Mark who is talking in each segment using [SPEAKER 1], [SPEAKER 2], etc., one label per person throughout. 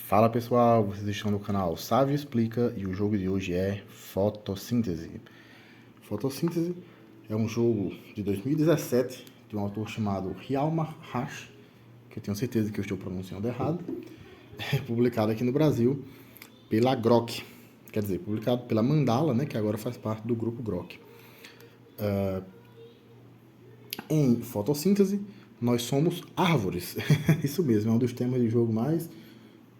[SPEAKER 1] Fala pessoal, vocês estão no canal Sávio Explica e o jogo de hoje é Fotossíntese. Fotossíntese é um jogo de 2017 de um autor chamado Ryal Maharshi, que eu tenho certeza que eu estou pronunciando errado, publicado aqui no Brasil pela Grok, quer dizer, publicado pela Mandala, né, que agora faz parte do grupo Grok. Em fotossíntese, nós somos árvores. Isso mesmo, é um dos temas de jogo mais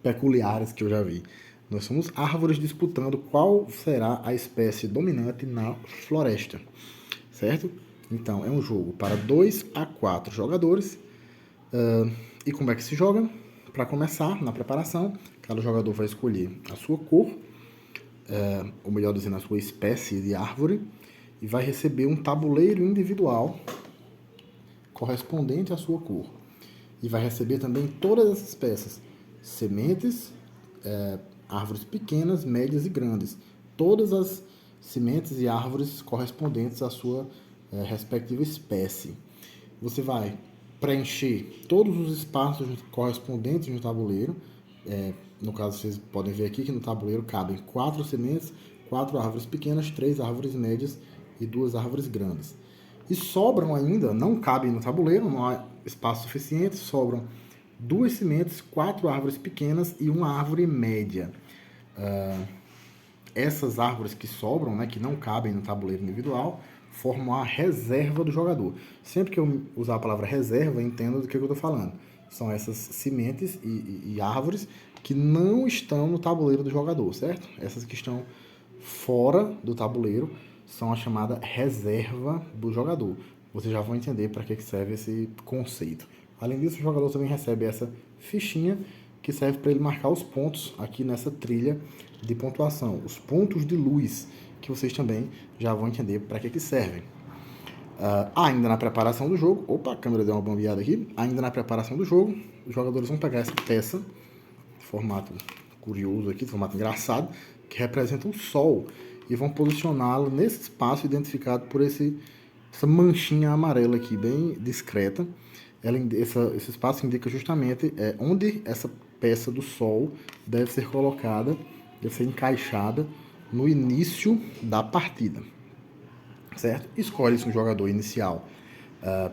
[SPEAKER 1] peculiares que eu já vi. Nós somos árvores disputando qual será a espécie dominante na floresta, certo? Então, é um jogo para 2 a 4 jogadores. E como é que se joga? Para começar, na preparação, cada jogador vai escolher a sua cor, ou melhor dizendo, a sua espécie de árvore, e vai receber um tabuleiro individual correspondente à sua cor. E vai receber também todas essas peças: sementes, árvores pequenas, médias e grandes. Todas as sementes e árvores correspondentes à sua respectiva espécie. Você vai preencher todos os espaços correspondentes no tabuleiro. No caso, vocês podem ver aqui que no tabuleiro cabem 4 sementes, 4 árvores pequenas, 3 árvores médias e 2 árvores grandes. E sobram ainda, não cabem no tabuleiro, não há espaço suficiente, sobram 2 sementes, 4 árvores pequenas e 1 árvore média. Essas árvores que sobram, né, que não cabem no tabuleiro individual, formam a reserva do jogador. Sempre que eu usar a palavra reserva, entenda do que eu estou falando. São essas sementes e árvores que não estão no tabuleiro do jogador, certo? Essas que estão fora do tabuleiro são a chamada reserva do jogador. Vocês já vão entender para que serve esse conceito. Além disso, o jogador também recebe essa fichinha que serve para ele marcar os pontos aqui nessa trilha de pontuação. Os pontos de luz, que vocês também já vão entender para que servem. Ainda na preparação do jogo... Opa, a câmera deu uma bambeada aqui. Ainda na preparação do jogo, os jogadores vão pegar essa peça, de formato curioso aqui, de formato engraçado, que representa o Sol, e vão posicioná-lo nesse espaço identificado por essa manchinha amarela aqui, bem discreta. Esse espaço indica justamente onde essa peça do Sol deve ser colocada, deve ser encaixada no início da partida, certo? Escolhe-se um jogador inicial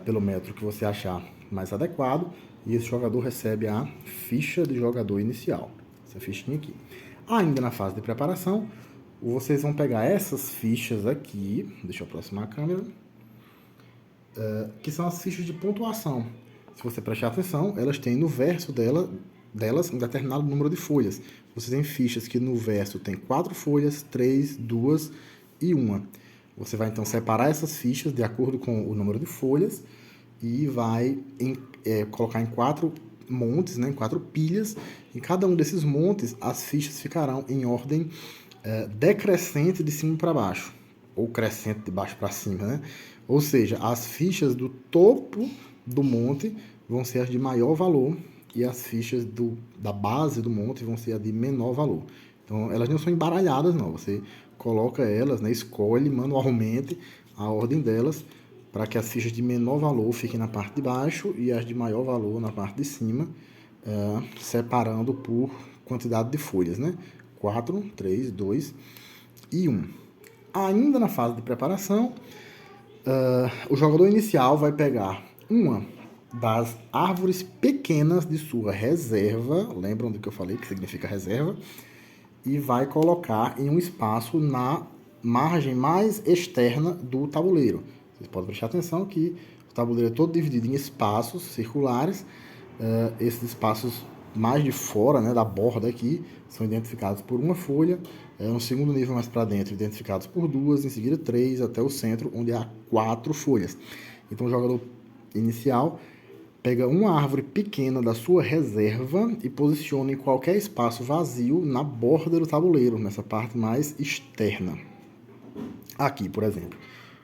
[SPEAKER 1] pelo método que você achar mais adequado, e esse jogador recebe a ficha de jogador inicial, essa fichinha aqui. Ainda na fase de preparação, vocês vão pegar essas fichas aqui, deixa eu aproximar a câmera, que são as fichas de pontuação. Se você prestar atenção, elas têm no verso delas um determinado número de folhas. Você tem fichas que no verso tem 4 folhas, 3, 2 e 1. Você vai então separar essas fichas de acordo com o número de folhas e vai colocar em 4 montes, né, em 4 pilhas. Em cada um desses montes, as fichas ficarão em ordem decrescente de cima para baixo, ou crescente de baixo para cima, né? Ou seja, as fichas do topo do monte vão ser as de maior valor e as fichas da base do monte vão ser as de menor valor. Então, elas não são embaralhadas, não. Você coloca elas, né, escolhe manualmente a ordem delas para que as fichas de menor valor fiquem na parte de baixo e as de maior valor na parte de cima, separando por quantidade de folhas, né? 4, 3, 2 e 1. Ainda na fase de preparação, o jogador inicial vai pegar uma das árvores pequenas de sua reserva, lembram do que eu falei, que significa reserva, e vai colocar em um espaço na margem mais externa do tabuleiro. Vocês podem prestar atenção que o tabuleiro é todo dividido em espaços circulares. Esses espaços mais de fora, né, da borda aqui, são identificados por uma folha. No segundo nível mais para dentro, identificados por 2, em seguida 3, até o centro, onde há 4 folhas. Então o jogador inicial pega uma árvore pequena da sua reserva e posiciona em qualquer espaço vazio na borda do tabuleiro, nessa parte mais externa. Aqui, por exemplo.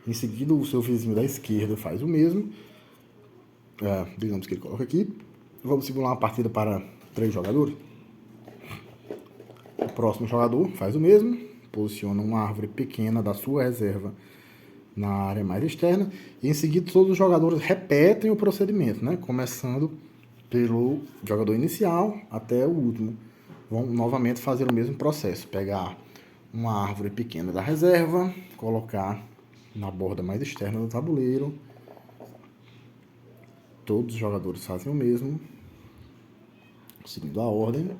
[SPEAKER 1] Em seguida, o seu vizinho da esquerda faz o mesmo. Digamos que ele coloca aqui. Vamos simular uma partida para 3 jogadores. O próximo jogador faz o mesmo, posiciona uma árvore pequena da sua reserva na área mais externa, e em seguida todos os jogadores repetem o procedimento, né? Começando pelo jogador inicial até o último vão novamente fazer o mesmo processo. Pegar uma árvore pequena da reserva, colocar na borda mais externa do tabuleiro. Todos os jogadores fazem o mesmo, seguindo a ordem.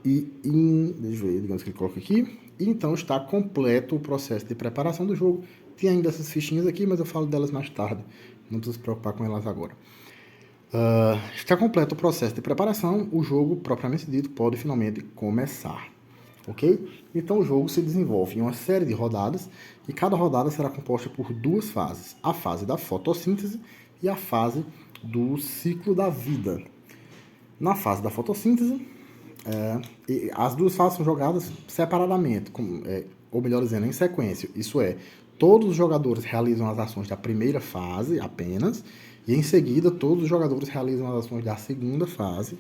[SPEAKER 1] Deixa eu ver, digamos que ele coloca aqui. E então está completo o processo de preparação do jogo. Tem ainda essas fichinhas aqui, mas eu falo delas mais tarde. Não precisa se preocupar com elas agora. Está completo o processo de preparação, o jogo, propriamente dito, pode finalmente começar. Ok? Então o jogo se desenvolve em uma série de rodadas e cada rodada será composta por duas fases. A fase da fotossíntese e a fase do ciclo da vida. Na fase da fotossíntese, as duas fases são jogadas separadamente, ou melhor dizendo, em sequência. Isso é, todos os jogadores realizam as ações da primeira fase apenas, e em seguida todos os jogadores realizam as ações da segunda fase,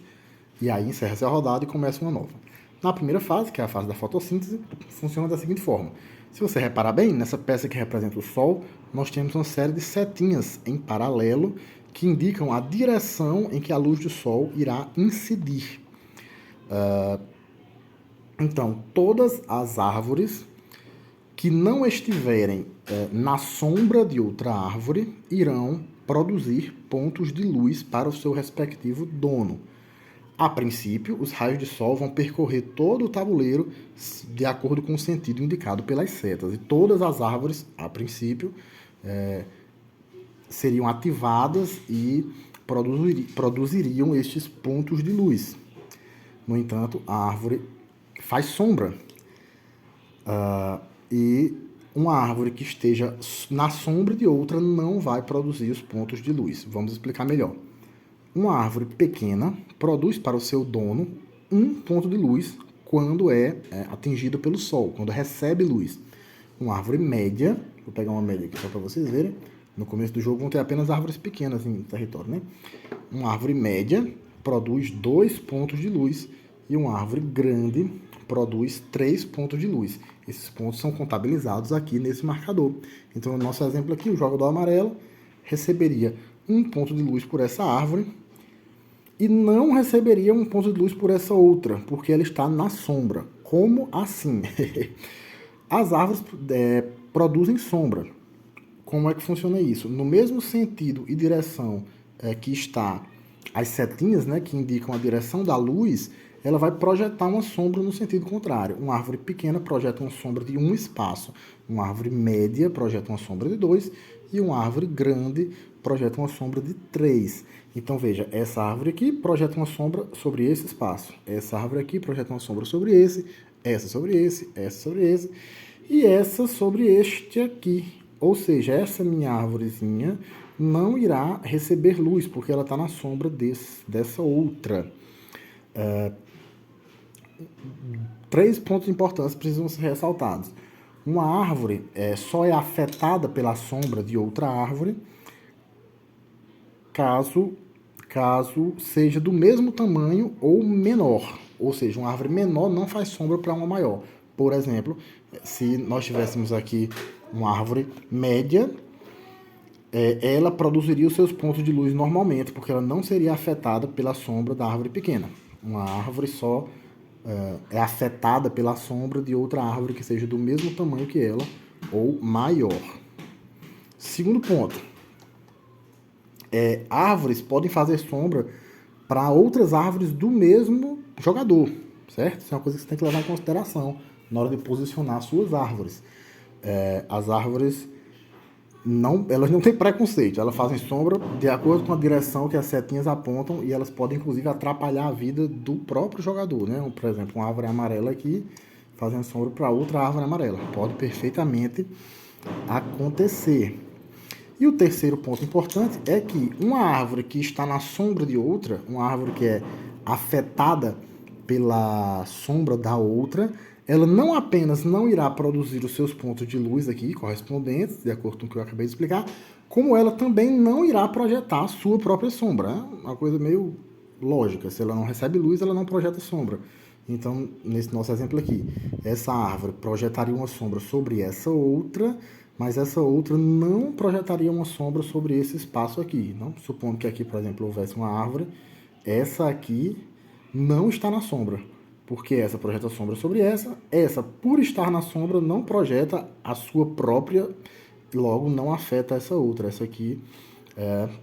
[SPEAKER 1] e aí encerra-se a rodada e começa uma nova. Na primeira fase, que é a fase da fotossíntese, funciona da seguinte forma. Se você reparar bem, nessa peça que representa o Sol, nós temos uma série de setinhas em paralelo que indicam a direção em que a luz do Sol irá incidir. Então, todas as árvores que não estiverem na sombra de outra árvore irão produzir pontos de luz para o seu respectivo dono. A princípio, os raios de sol vão percorrer todo o tabuleiro de acordo com o sentido indicado pelas setas. E todas as árvores, a princípio, seriam ativadas e produziriam estes pontos de luz. No entanto, a árvore faz sombra. E uma árvore que esteja na sombra de outra não vai produzir os pontos de luz. Vamos explicar melhor. Uma árvore pequena produz para o seu dono um ponto de luz quando é atingida pelo sol, quando recebe luz. Uma árvore média, vou pegar uma média aqui só para vocês verem, no começo do jogo vão ter apenas árvores pequenas em território, né? Uma árvore média produz 2 pontos de luz e uma árvore grande produz 3 pontos de luz. Esses pontos são contabilizados aqui nesse marcador. Então, no nosso exemplo aqui, o jogador amarelo receberia 1 ponto de luz por essa árvore e não receberia 1 ponto de luz por essa outra, porque ela está na sombra. Como assim? As árvores produzem sombra. Como é que funciona isso? No mesmo sentido e direção que está as setinhas, né, que indicam a direção da luz, ela vai projetar uma sombra no sentido contrário. Uma árvore pequena projeta uma sombra de 1 espaço. Uma árvore média projeta uma sombra de 2 e uma árvore grande projeta uma sombra de 3. Então, veja, essa árvore aqui projeta uma sombra sobre esse espaço. Essa árvore aqui projeta uma sombra sobre esse, essa sobre esse, essa sobre esse e essa sobre este aqui. Ou seja, essa minha árvorezinha não irá receber luz, porque ela está na sombra dessa outra. 3 pontos importantes precisam ser ressaltados. Uma árvore só é afetada pela sombra de outra árvore caso seja do mesmo tamanho ou menor. Ou seja, uma árvore menor não faz sombra para uma maior. Por exemplo, se nós tivéssemos aqui uma árvore média, ela produziria os seus pontos de luz normalmente, porque ela não seria afetada pela sombra da árvore pequena. Uma árvore só é afetada pela sombra de outra árvore que seja do mesmo tamanho que ela ou maior. Segundo ponto. Árvores podem fazer sombra para outras árvores do mesmo jogador, certo? Isso é uma coisa que você tem que levar em consideração na hora de posicionar suas árvores. As árvores elas não têm preconceito, elas fazem sombra de acordo com a direção que as setinhas apontam e elas podem inclusive atrapalhar a vida do próprio jogador, né? Por exemplo, uma árvore amarela aqui fazendo sombra para outra árvore amarela. Pode perfeitamente acontecer. E o terceiro ponto importante é que uma árvore que está na sombra de outra, uma árvore que é afetada pela sombra da outra, ela não apenas não irá produzir os seus pontos de luz aqui, correspondentes, de acordo com o que eu acabei de explicar, como ela também não irá projetar a sua própria sombra. É uma coisa meio lógica. Se ela não recebe luz, ela não projeta sombra. Então, nesse nosso exemplo aqui, essa árvore projetaria uma sombra sobre essa outra, mas essa outra não projetaria uma sombra sobre esse espaço aqui. Não? Supondo que aqui, por exemplo, houvesse uma árvore essa aqui não está na sombra, porque essa projeta sombra sobre essa, por estar na sombra, não projeta a sua própria, logo não afeta essa outra. Essa aqui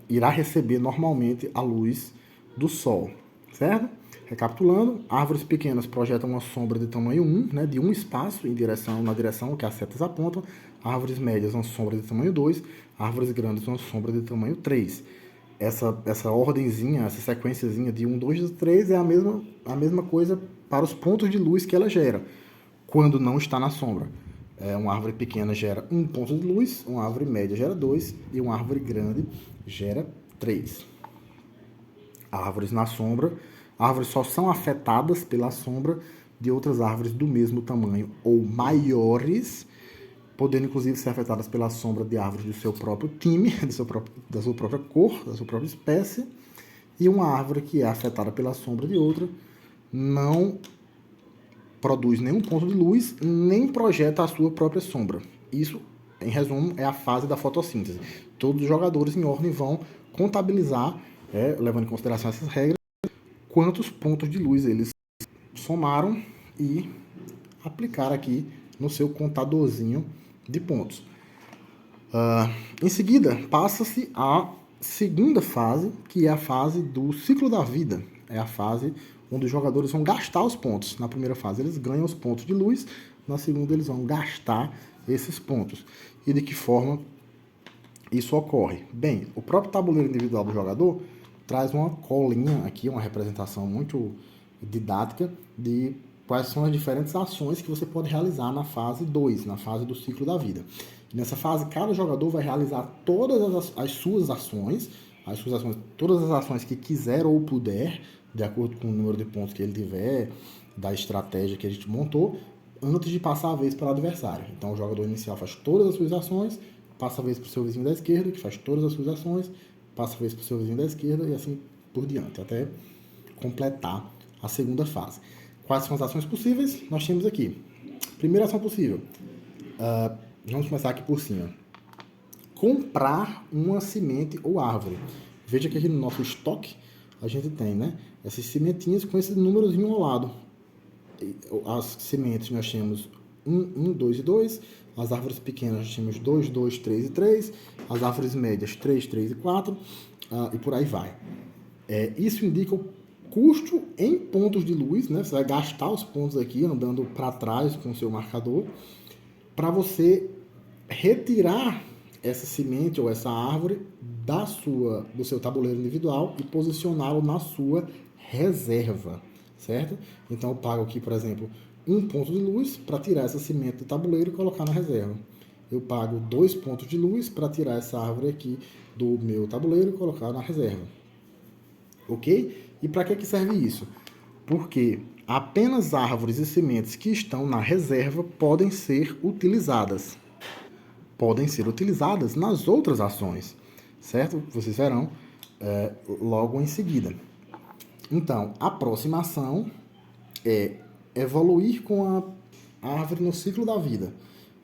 [SPEAKER 1] irá receber normalmente a luz do Sol, certo? Recapitulando, árvores pequenas projetam uma sombra de tamanho 1, né, de um espaço na direção que as setas apontam. Árvores médias, uma sombra de tamanho 2. Árvores grandes, uma sombra de tamanho 3. Essa ordenzinha, essa sequenciazinha de 1, 2, 3 é a mesma coisa para os pontos de luz que ela gera, quando não está na sombra. Uma árvore pequena gera 1 ponto de luz, uma árvore média gera 2 e uma árvore grande gera 3. Árvores na sombra, árvores só são afetadas pela sombra de outras árvores do mesmo tamanho ou maiores, podendo inclusive ser afetadas pela sombra de árvores do seu próprio time, da sua própria cor, da sua própria espécie, e uma árvore que é afetada pela sombra de outra não produz nenhum ponto de luz, nem projeta a sua própria sombra. Isso, em resumo, é a fase da fotossíntese. Todos os jogadores em ordem vão contabilizar, levando em consideração essas regras, quantos pontos de luz eles somaram e aplicar aqui no seu contadorzinho de pontos. Em seguida, passa-se a segunda fase, que é a fase do ciclo da vida. É a fase onde os jogadores vão gastar os pontos. Na primeira fase, eles ganham os pontos de luz. Na segunda, eles vão gastar esses pontos. E de que forma isso ocorre? Bem, o próprio tabuleiro individual do jogador traz uma colinha aqui, uma representação muito didática de quais são as diferentes ações que você pode realizar na fase 2, na fase do ciclo da vida. E nessa fase, cada jogador vai realizar todas as suas ações, todas as ações que quiser ou puder, de acordo com o número de pontos que ele tiver, da estratégia que a gente montou, antes de passar a vez para o adversário. Então o jogador inicial faz todas as suas ações, passa a vez para o seu vizinho da esquerda, que faz todas as suas ações, passa a vez para o seu vizinho da esquerda e assim por diante, até completar a segunda fase. Quais são as ações possíveis? Nós temos aqui. Primeira ação possível. Vamos começar aqui por cima. Comprar uma semente ou árvore. Veja que aqui no nosso estoque a gente tem, né, essas sementinhas com esse númerozinho ao lado. As sementes nós temos 1, 2 e 2. As árvores pequenas nós temos 2, 2, 3 e 3. As árvores médias 3, 3 e 4. E por aí vai. Isso indica o custo em pontos de luz, né? Você vai gastar os pontos aqui andando para trás com o seu marcador para você retirar essa semente ou essa árvore do seu tabuleiro individual e posicioná-lo na sua reserva, certo? Então eu pago aqui, por exemplo, 1 ponto de luz para tirar essa semente do tabuleiro e colocar na reserva. Eu pago 2 pontos de luz para tirar essa árvore aqui do meu tabuleiro e colocar na reserva. Ok? E para que serve isso? Porque apenas árvores e sementes que estão na reserva podem ser utilizadas. Podem ser utilizadas nas outras ações, certo? Vocês verão logo em seguida. Então, a próxima ação é evoluir com a árvore no ciclo da vida.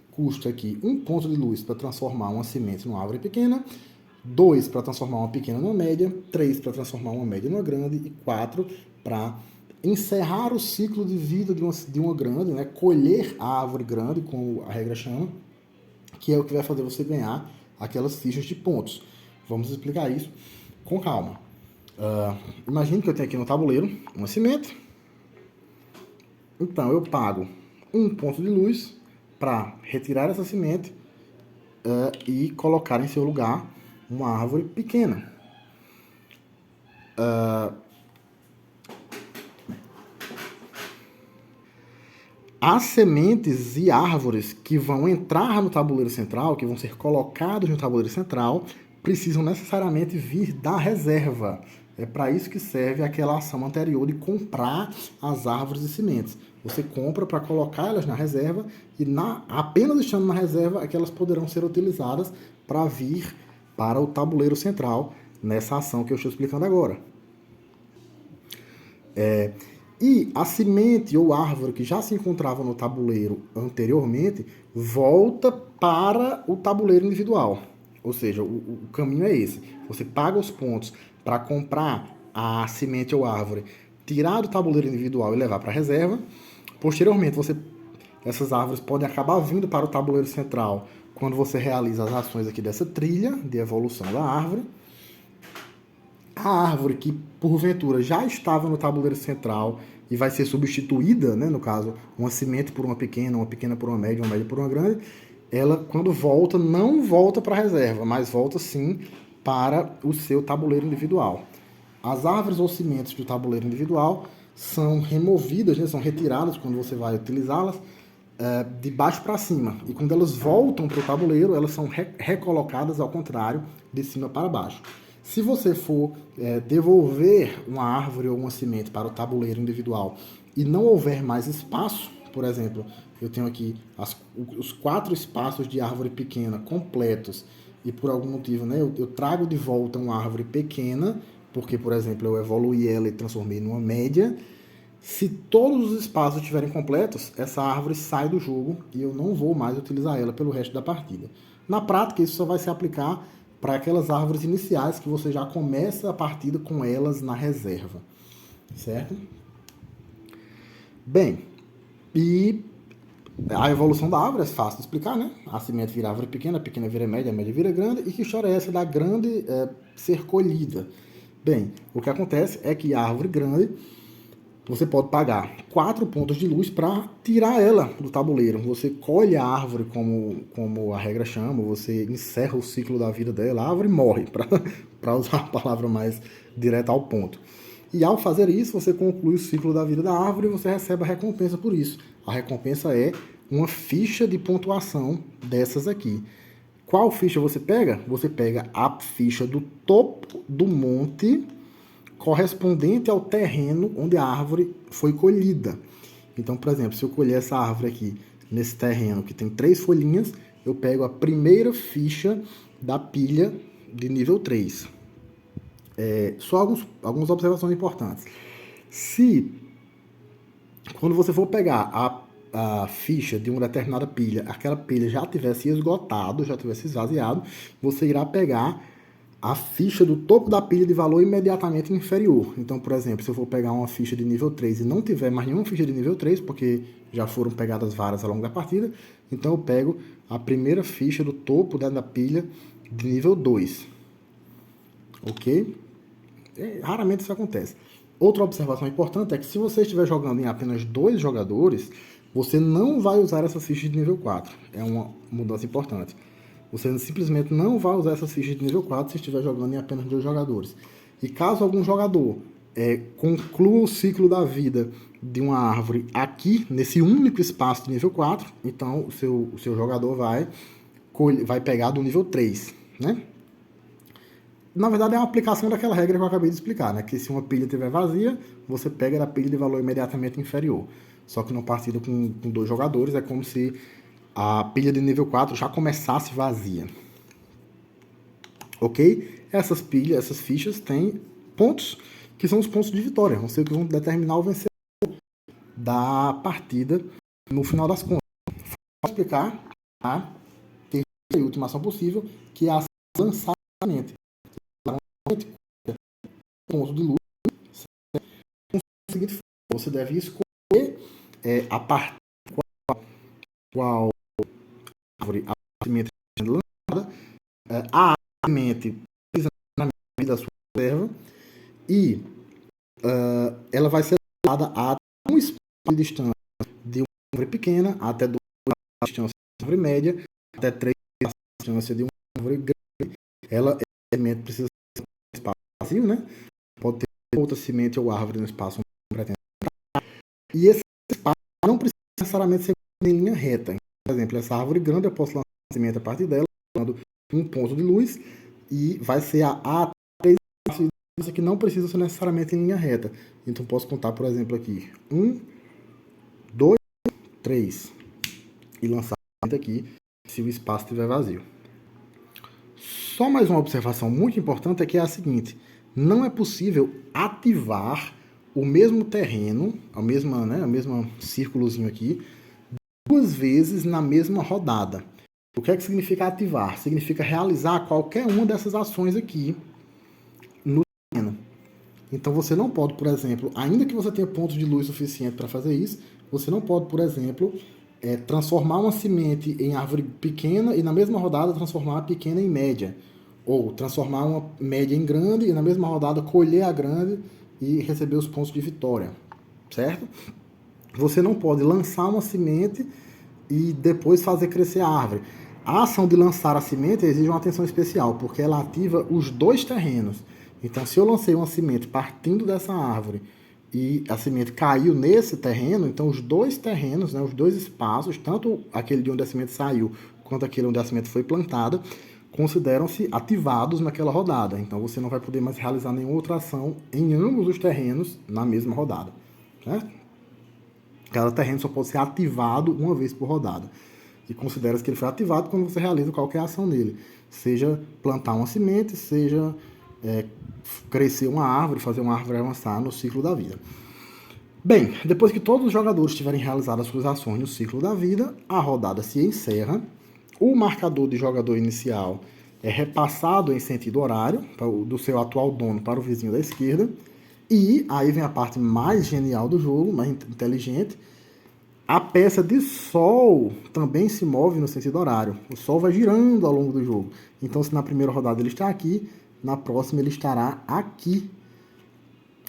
[SPEAKER 1] Custa aqui 1 ponto de luz para transformar uma semente numa árvore pequena, 2 para transformar uma pequena numa média, 3 para transformar uma média numa grande e 4 para encerrar o ciclo de vida de uma grande, né? Colher a árvore grande, como a regra chama, que é o que vai fazer você ganhar aquelas fichas de pontos. Vamos explicar isso com calma. Imagine que eu tenho aqui no tabuleiro uma semente. Então eu pago 1 ponto de luz para retirar essa semente e colocar em seu lugar uma árvore pequena. As sementes e árvores que vão entrar no tabuleiro central, que vão ser colocados no tabuleiro central, precisam necessariamente vir da reserva. É para isso que serve aquela ação anterior de comprar as árvores e sementes. Você compra para colocar elas na reserva e apenas estando na reserva é que elas poderão ser utilizadas para vir para o tabuleiro central nessa ação que eu estou explicando agora. E a semente ou árvore que já se encontrava no tabuleiro anteriormente volta para o tabuleiro individual. Ou seja, o caminho é esse. Você paga os pontos para comprar a semente ou árvore, tirar do tabuleiro individual e levar para a reserva. Posteriormente, essas árvores podem acabar vindo para o tabuleiro central quando você realiza as ações aqui dessa trilha de evolução da árvore. A árvore que, porventura, já estava no tabuleiro central e vai ser substituída, né, no caso, uma semente por uma pequena por uma média por uma grande, ela, quando volta, não volta para a reserva, mas volta sim para o seu tabuleiro individual. As árvores ou sementes do tabuleiro individual são removidas, né, são retiradas quando você vai utilizá-las, de baixo para cima. E quando elas voltam para o tabuleiro, elas são recolocadas ao contrário, de cima para baixo. Se você for devolver uma árvore ou uma semente para o tabuleiro individual e não houver mais espaço, por exemplo, eu tenho aqui os 4 espaços de árvore pequena completos e por algum motivo, né, eu trago de volta uma árvore pequena, porque, por exemplo, eu evoluí ela e transformei numa média. Se todos os espaços estiverem completos, essa árvore sai do jogo e eu não vou mais utilizar ela pelo resto da partida. Na prática, isso só vai se aplicar para aquelas árvores iniciais que você já começa a partida com elas na reserva, certo? Bem, e a evolução da árvore é fácil de explicar, né? A semente vira árvore pequena, a pequena vira média, a média vira grande, e que história é essa da grande ser colhida? Bem, o que acontece é que a árvore grande, você pode pagar 4 pontos de luz para tirar ela do tabuleiro. Você colhe a árvore, como a regra chama, você encerra o ciclo da vida dela, a árvore morre, para usar a palavra mais direta ao ponto. E ao fazer isso, você conclui o ciclo da vida da árvore e você recebe a recompensa por isso. A recompensa é uma ficha de pontuação dessas aqui. Qual ficha você pega? Você pega a ficha do topo do monte correspondente ao terreno onde a árvore foi colhida. Então, por exemplo, se eu colher essa árvore aqui nesse terreno que tem 3 folhinhas, eu pego a primeira ficha da pilha de nível 3. Só algumas observações importantes. Se, quando você for pegar a ficha de uma determinada pilha, aquela pilha já tivesse esgotado, já tivesse esvaziado, você irá pegar a ficha do topo da pilha de valor imediatamente inferior. Então, por exemplo, se eu for pegar uma ficha de nível 3 e não tiver mais nenhuma ficha de nível 3, porque já foram pegadas várias ao longo da partida, então eu pego a primeira ficha do topo da pilha de nível 2. Ok? Raramente isso acontece. Outra observação importante é que se você estiver jogando em apenas 2 jogadores, você não vai usar essa ficha de nível 4. É uma mudança importante. Você simplesmente não vai usar essas fichas de nível 4 se estiver jogando em apenas 2 jogadores. E caso algum jogador conclua o ciclo da vida de uma árvore aqui, nesse único espaço de nível 4, então o seu jogador vai pegar do nível 3, né? Na verdade, é uma aplicação daquela regra que eu acabei de explicar, né? Que se uma pilha estiver vazia, você pega da pilha de valor imediatamente inferior. Só que numa partida com 2 jogadores, é como se a pilha de nível 4 já começasse vazia. Ok? Essas fichas têm pontos, que são os pontos de vitória. Vão ser o que vão determinar o vencedor da partida no final das contas. Vou explicar a terceira e última ação possível, que é a lançar a semente. Ponto de luz. Com o seguinte, você deve escolher a parte qual árvore a semente sendo lançada, a semente precisa na medida da sua reserva e ela vai ser lançada a um espaço de distância de uma árvore pequena até 2 de distância de uma árvore média, até 3 de distância de uma árvore grande. A semente precisa ser um espaço vazio, né? Pode ter outra semente ou árvore no espaço onde pretende entrar. E esse espaço não precisa necessariamente ser em linha reta. Por exemplo, essa árvore grande, eu posso lançar a semente a partir dela, dando um ponto de luz, e vai ser a 3 espaços que não precisam ser necessariamente em linha reta. Então, posso contar, por exemplo, aqui 1, 2, 3, e lançar a semente aqui, se o espaço estiver vazio. Só mais uma observação muito importante é que é a seguinte: não é possível ativar o mesmo terreno, o mesmo círculozinho aqui, 2 vezes na mesma rodada. O que é que significa ativar? Significa realizar qualquer uma dessas ações aqui no terreno. Então você não pode, por exemplo, ainda que você tenha pontos de luz suficiente para fazer isso, você não pode, por exemplo, transformar uma semente em árvore pequena e na mesma rodada transformar a pequena em média. Ou transformar uma média em grande e na mesma rodada colher a grande e receber os pontos de vitória, certo? Você não pode lançar uma semente e depois fazer crescer a árvore. A ação de lançar a semente exige uma atenção especial, porque ela ativa os dois terrenos. Então, se eu lancei uma semente partindo dessa árvore e a semente caiu nesse terreno, então os dois terrenos, né, os dois espaços, tanto aquele de onde a semente saiu quanto aquele onde a semente foi plantada, consideram-se ativados naquela rodada. Então você não vai poder mais realizar nenhuma outra ação em ambos os terrenos na mesma rodada. Certo? Cada terreno só pode ser ativado uma vez por rodada. E considera-se que ele foi ativado quando você realiza qualquer ação nele. Seja plantar uma semente, seja crescer uma árvore, fazer uma árvore avançar no ciclo da vida. Bem, depois que todos os jogadores tiverem realizado as suas ações no ciclo da vida, a rodada se encerra, o marcador de jogador inicial é repassado em sentido horário, do seu atual dono para o vizinho da esquerda, e aí vem a parte mais genial do jogo, mais inteligente, a peça de sol também se move no sentido horário. O sol vai girando ao longo do jogo. Então, se na primeira rodada ele está aqui, na próxima ele estará aqui.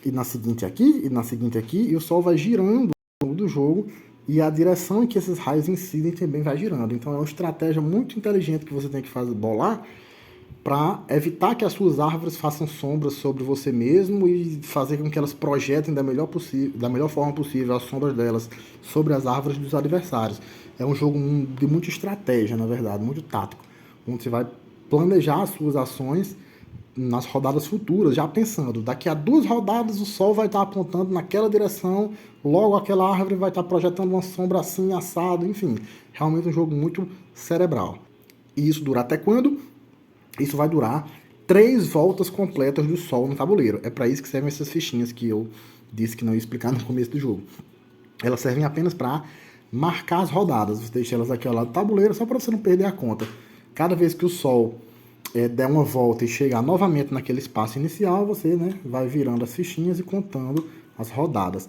[SPEAKER 1] E na seguinte aqui, e na seguinte aqui, e o sol vai girando ao longo do jogo, e a direção em que esses raios incidem também vai girando. Então, é uma estratégia muito inteligente que você tem que bolar para evitar que as suas árvores façam sombras sobre você mesmo e fazer com que elas projetem da melhor forma possível as sombras delas sobre as árvores dos adversários. É um jogo de muita estratégia, na verdade, muito tático, onde você vai planejar as suas ações nas rodadas futuras, já pensando, daqui a 2 rodadas o sol vai estar apontando naquela direção, logo aquela árvore vai estar projetando uma sombra assim, assado, enfim. Realmente um jogo muito cerebral. E isso dura até quando? Isso vai durar 3 voltas completas do sol no tabuleiro. É para isso que servem essas fichinhas que eu disse que não ia explicar no começo do jogo. Elas servem apenas para marcar as rodadas. Você deixa elas aqui ao lado do tabuleiro só para você não perder a conta. Cada vez que o sol der uma volta e chegar novamente naquele espaço inicial, você vai virando as fichinhas e contando as rodadas.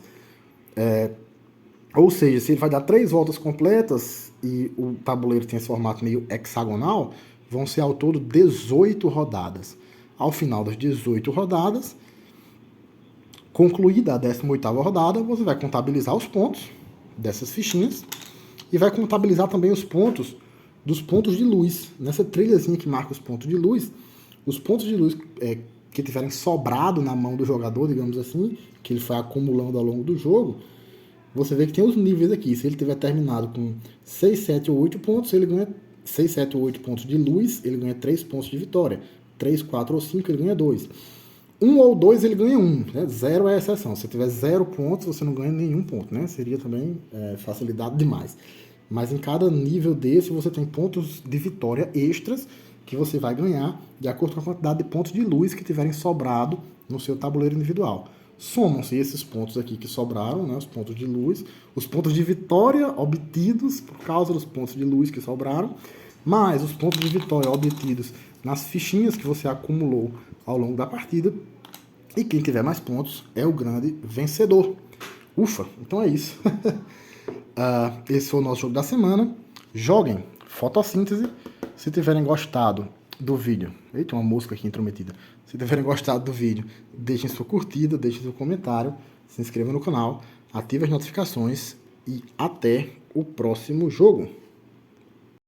[SPEAKER 1] Ou seja, se ele vai dar 3 voltas completas e o tabuleiro tem esse formato meio hexagonal, vão ser ao todo 18 rodadas. Ao final das 18 rodadas, concluída a 18ª rodada, você vai contabilizar os pontos dessas fichinhas e vai contabilizar também os pontos dos pontos de luz. Nessa trilhazinha que marca os pontos de luz, os pontos de luz que tiverem sobrado na mão do jogador, digamos assim, que ele foi acumulando ao longo do jogo, você vê que tem os níveis aqui. Se ele tiver terminado com 6, 7 ou 8 pontos, ele ganha 6, 7 ou 8 pontos de luz, ele ganha 3 pontos de vitória. 3, 4 ou 5, ele ganha 2. 1 ou 2, ele ganha 1. Né? 0 é a exceção. Se tiver 0 pontos, você não ganha nenhum ponto. Né? Seria também facilidade demais. Mas em cada nível desse, você tem pontos de vitória extras que você vai ganhar de acordo com a quantidade de pontos de luz que tiverem sobrado no seu tabuleiro individual. Somam-se esses pontos aqui que sobraram, né, os pontos de luz, os pontos de vitória obtidos por causa dos pontos de luz que sobraram, mais os pontos de vitória obtidos nas fichinhas que você acumulou ao longo da partida. E quem tiver mais pontos é o grande vencedor. Ufa, então é isso. Esse foi o nosso jogo da semana. Joguem fotossíntese. Se tiverem gostado do vídeo... Eita, uma mosca aqui intrometida. Se tiverem gostado do vídeo, deixem sua curtida, deixem seu comentário, se inscrevam no canal, ativem as notificações e até o próximo jogo.